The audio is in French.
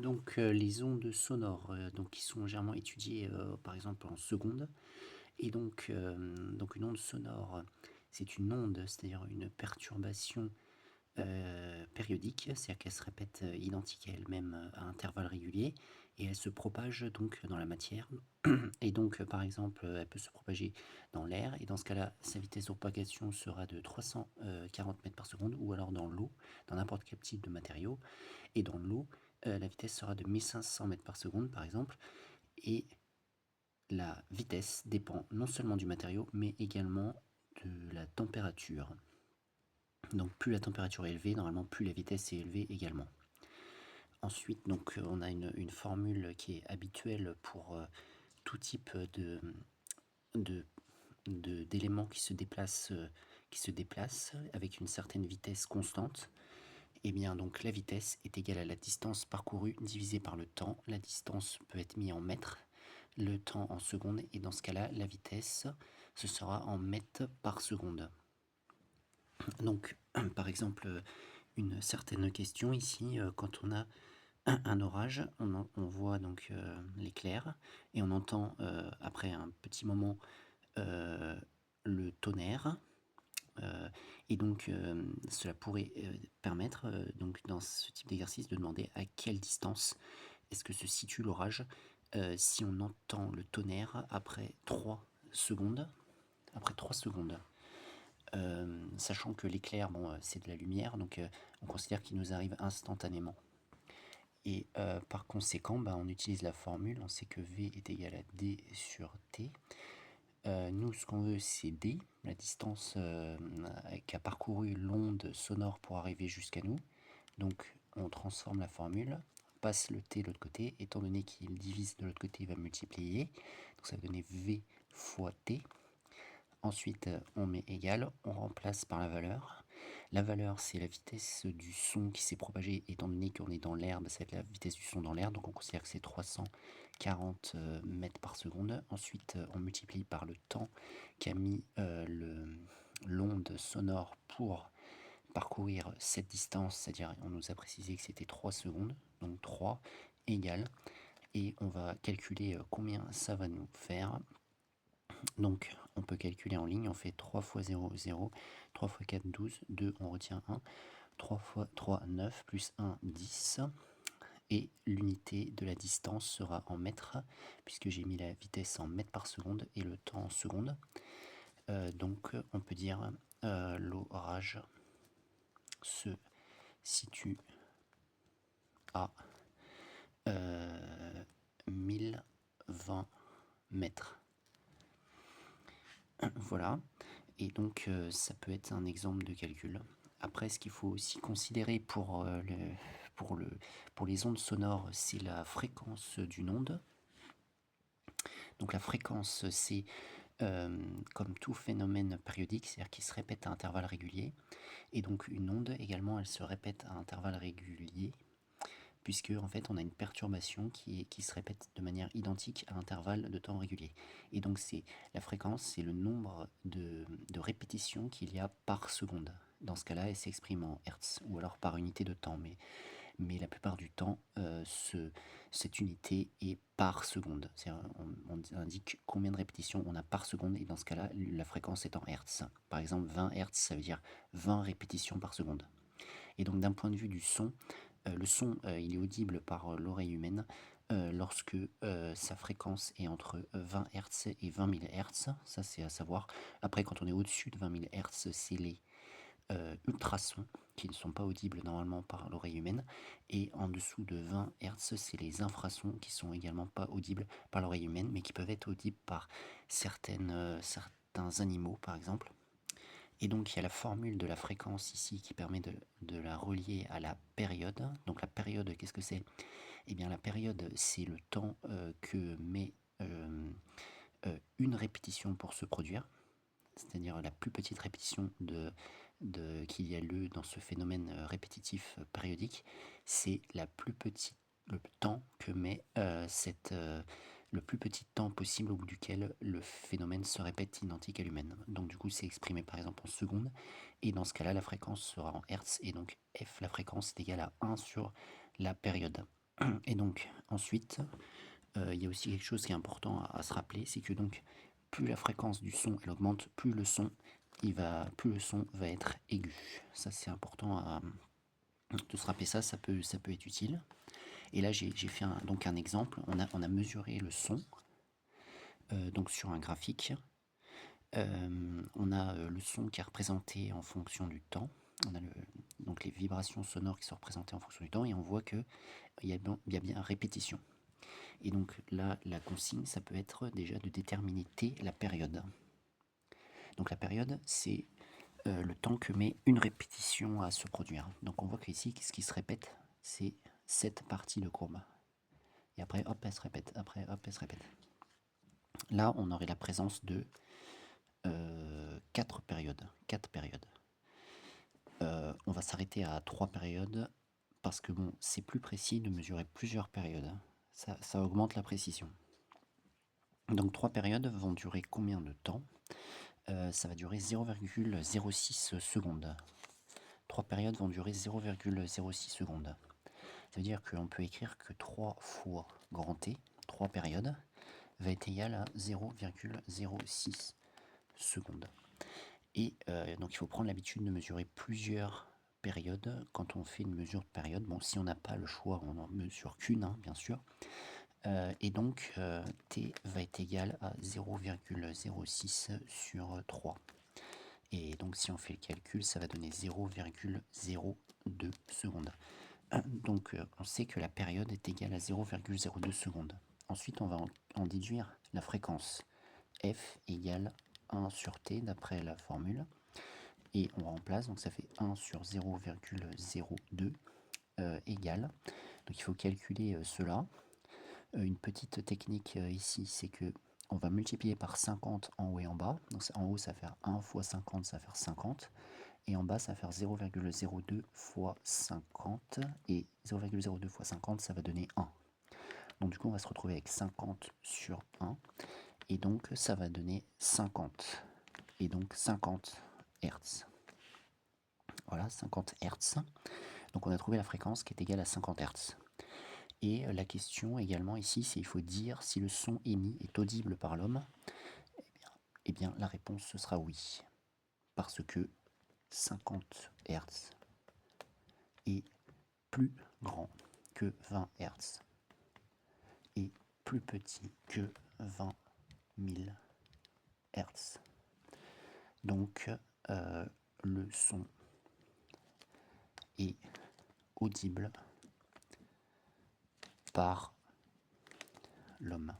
Donc les ondes sonores, donc qui sont généralement étudiées, par exemple en secondes et donc une onde sonore, c'est une onde, c'est-à-dire une perturbation, périodique, c'est-à-dire qu'elle se répète, identique à elle-même, à intervalles réguliers et elle se propage donc dans la matière et donc par exemple, elle peut se propager dans l'air et dans ce cas-là, sa vitesse de propagation sera de 340 mètres par seconde ou alors dans l'eau, dans n'importe quel type de matériau et dans l'eau, la vitesse sera de 1500 mètres par seconde, par exemple, et la vitesse dépend non seulement du matériau, mais également de la température. Donc plus la température est élevée, normalement plus la vitesse est élevée également. Ensuite, donc, on a une formule qui est habituelle pour tout type de, d'éléments qui se déplacent avec une certaine vitesse constante. Et bien donc la vitesse est égale à la distance parcourue divisée par le temps. La distance peut être mise en mètres, le temps en secondes, et dans ce cas-là, la vitesse, ce sera en mètres par seconde. Donc, par exemple, une certaine question ici, quand on a un orage, on voit donc l'éclair, et on entend après un petit moment le tonnerre. Et donc, cela pourrait permettre, donc, dans ce type d'exercice, de demander à quelle distance est-ce que se situe l'orage si on entend le tonnerre après 3 secondes. Après 3 secondes. Sachant que l'éclair, bon, c'est de la lumière, donc on considère qu'il nous arrive instantanément. Et par conséquent, bah, on utilise la formule, on sait que V est égal à D sur T. Nous, ce qu'on veut, c'est D, la distance qu'a parcouru l'onde sonore pour arriver jusqu'à nous. Donc, on transforme la formule, on passe le T de l'autre côté. Étant donné qu'il divise de l'autre côté, il va multiplier. Donc, ça va donner V fois T. Ensuite, on met égal, on remplace par la valeur. La valeur, c'est la vitesse du son qui s'est propagé. Étant donné qu'on est dans l'air, bah, ça va être la vitesse du son dans l'air. Donc, on considère que c'est 340 mètres par seconde. Ensuite, on multiplie par le temps qu'a mis l'onde sonore pour parcourir cette distance. C'est-à-dire, on nous a précisé que c'était 3 secondes. Donc, 3 égale. Et on va calculer combien ça va nous faire. Donc, on peut calculer en ligne, on fait 3 fois 0, 0, 3 fois 4, 12, 2, on retient 1, 3 fois 3, 9, plus 1, 10, et l'unité de la distance sera en mètres, puisque j'ai mis la vitesse en mètres par seconde et le temps en secondes. Donc, on peut dire l'orage se situe à 1020 mètres. Voilà, et donc ça peut être un exemple de calcul. Après, ce qu'il faut aussi considérer pour les ondes sonores, c'est la fréquence d'une onde. Donc la fréquence, c'est comme tout phénomène périodique, c'est-à-dire qui se répète à intervalles réguliers. Et donc une onde également, elle se répète à intervalles réguliers, puisque en fait on a une perturbation qui se répète de manière identique à intervalles de temps réguliers. Et donc c'est la fréquence, c'est le nombre de répétitions qu'il y a par seconde. Dans ce cas-là, elle s'exprime en hertz ou alors par unité de temps, mais la plupart du temps, cette unité est par seconde. On indique combien de répétitions on a par seconde, et dans ce cas-là, la fréquence est en hertz. Par exemple, 20 hertz, ça veut dire 20 répétitions par seconde. Et donc d'un point de vue du son, le son, il est audible par l'oreille humaine lorsque sa fréquence est entre 20 Hz et 20 000 Hz. Ça, c'est à savoir. Après, quand on est au-dessus de 20 000 Hz, c'est les ultrasons qui ne sont pas audibles normalement par l'oreille humaine. Et en dessous de 20 Hz, c'est les infrasons qui sont également pas audibles par l'oreille humaine, mais qui peuvent être audibles par certains animaux, par exemple. Et donc il y a la formule de la fréquence ici qui permet de la relier à la période. Donc la période, qu'est-ce que c'est? Eh bien la période, c'est le temps que met une répétition pour se produire, c'est-à-dire la plus petite répétition qu'il y a lieu dans ce phénomène répétitif périodique, c'est le temps que met le plus petit temps possible au bout duquel le phénomène se répète identique à l'humaine. Donc du coup, c'est exprimé par exemple en secondes, et dans ce cas-là, la fréquence sera en hertz, et donc f, la fréquence, est égale à 1 sur la période. Et donc ensuite, il y a aussi quelque chose qui est important à se rappeler, c'est que donc plus la fréquence du son elle augmente, plus le son va être aigu. Ça c'est important de se rappeler ça, ça peut être utile. Et là j'ai fait donc un exemple, on a mesuré le son donc sur un graphique. On a le son qui est représenté en fonction du temps. On a donc les vibrations sonores qui sont représentées en fonction du temps et on voit qu'il y a bien répétition. Et donc là, la consigne, ça peut être déjà de déterminer T, la période. Donc la période, c'est le temps que met une répétition à se produire. Donc on voit qu'ici, ce qui se répète, c'est cette partie de courbe. Et après, hop, elle se répète. Après, hop, elle se répète. Là, on aurait la présence de 4 périodes. On va s'arrêter à 3 périodes parce que bon, c'est plus précis de mesurer plusieurs périodes. Ça augmente la précision. Donc 3 périodes vont durer combien de temps? Ça va durer 0,06 secondes. 3 périodes vont durer 0,06 secondes. Ça veut dire qu'on peut écrire que 3 fois grand T, 3 périodes, va être égal à 0,06 secondes. Et donc il faut prendre l'habitude de mesurer plusieurs périodes quand on fait une mesure de période. Bon, si on n'a pas le choix, on n'en mesure qu'une, hein, bien sûr. Et donc T va être égal à 0,06 sur 3. Et donc si on fait le calcul, ça va donner 0,02 secondes. Donc on sait que la période est égale à 0,02 secondes. Ensuite, on va en déduire la fréquence. F égale 1 sur T d'après la formule. Et on remplace, donc ça fait 1 sur 0,02 égale. Donc il faut calculer cela. Une petite technique ici, c'est que on va multiplier par 50 en haut et en bas. Donc en haut, ça va faire 1 fois 50, ça va faire 50. Et en bas, ça va faire 0,02 fois 50. Et 0,02 fois 50, ça va donner 1. Donc du coup, on va se retrouver avec 50 sur 1. Et donc, ça va donner 50. Et donc 50 Hz. Voilà, 50 Hz. Donc on a trouvé la fréquence qui est égale à 50 Hz. Et la question également ici, c'est il faut dire si le son émis est audible par l'homme. Eh bien, la réponse ce sera oui. Parce que 50 Hz est plus grand que 20 Hz et plus petit que 20 000 Hz. Donc, le son est audible par l'homme.